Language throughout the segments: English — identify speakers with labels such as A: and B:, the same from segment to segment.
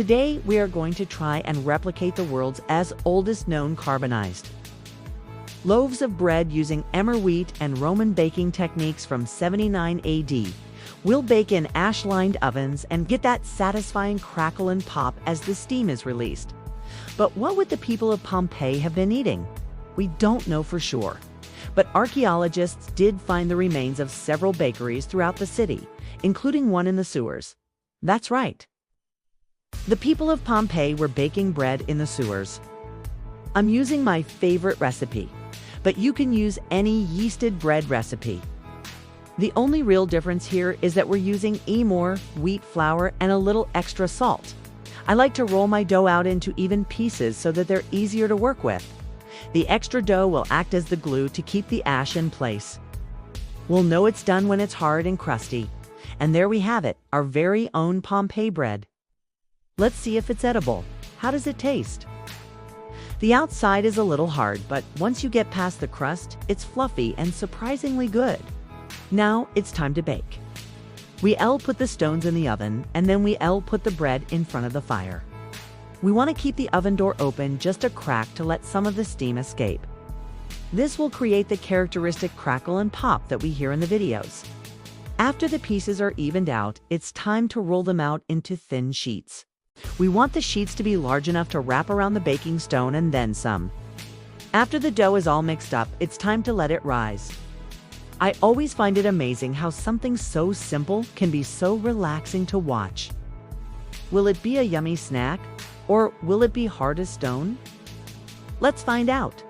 A: Today, we are going to try and replicate the world's oldest known carbonized loaves of bread using emmer wheat and Roman baking techniques from 79 AD. We'll bake in ash-lined ovens and get that satisfying crackle and pop as the steam is released. But what would the people of Pompeii have been eating? We don't know for sure. But archaeologists did find the remains of several bakeries throughout the city, including one in the sewers. That's right. The people of Pompeii were baking bread in the sewers. I'm using my favorite recipe, but you can use any yeasted bread recipe. The only real difference here is that we're using more wheat flour and a little extra salt. I like to roll my dough out into even pieces so that they're easier to work with. The extra dough will act as the glue to keep the ash in place. We'll know it's done when it's hard and crusty. And there we have it, our very own Pompeii bread. Let's see if it's edible. How does it taste? The outside is a little hard, but once you get past the crust, it's fluffy and surprisingly good. Now it's time to bake. We'll put the stones in the oven, and then we'll put the bread in front of the fire. We want to keep the oven door open just a crack to let some of the steam escape. This will create the characteristic crackle and pop that we hear in the videos. After the pieces are evened out, it's time to roll them out into thin sheets. We want the sheets to be large enough to wrap around the baking stone and then some. After the dough is all mixed up, it's time to let it rise. I always find it amazing how something so simple can be so relaxing to watch. Will it be a yummy snack, or will it be hard as stone? Let's find out.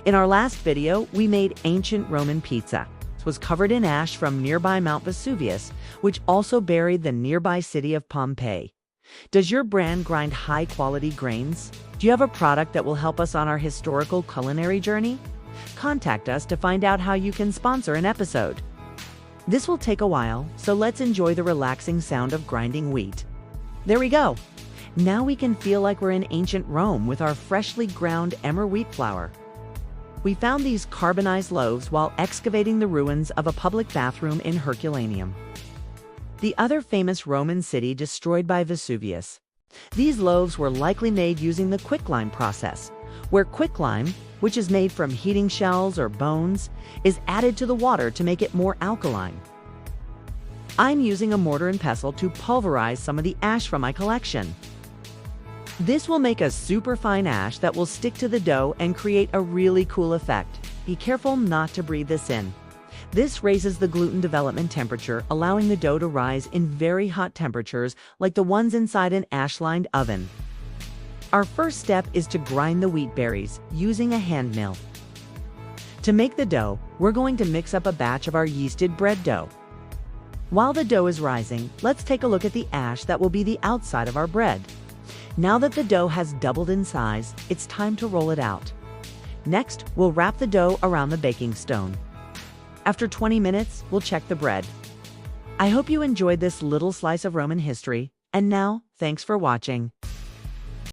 A: In our last video, we made ancient Roman pizza. It was covered in ash from nearby Mount Vesuvius, which also buried the nearby city of Pompeii. Does your brand grind high-quality grains? Do you have a product that will help us on our historical culinary journey? Contact us to find out how you can sponsor an episode. This will take a while, so let's enjoy the relaxing sound of grinding wheat. There we go. Now we can feel like we're in ancient Rome with our freshly ground emmer wheat flour. We found these carbonized loaves while excavating the ruins of a public bathroom in Herculaneum, the other famous Roman city destroyed by Vesuvius. These loaves were likely made using the quicklime process, where quicklime, which is made from heating shells or bones, is added to the water to make it more alkaline. I'm using a mortar and pestle to pulverize some of the ash from my collection. This will make a super fine ash that will stick to the dough and create a really cool effect. Be careful not to breathe this in. This raises the gluten development temperature, allowing the dough to rise in very hot temperatures like the ones inside an ash-lined oven. Our first step is to grind the wheat berries using a hand mill. To make the dough, we're going to mix up a batch of our yeasted bread dough. While the dough is rising, let's take a look at the ash that will be the outside of our bread. Now that the dough has doubled in size, it's time to roll it out. Next, we'll wrap the dough around the baking stone. After 20 minutes, we'll check the bread. I hope you enjoyed this little slice of Roman history, and now, thanks for watching.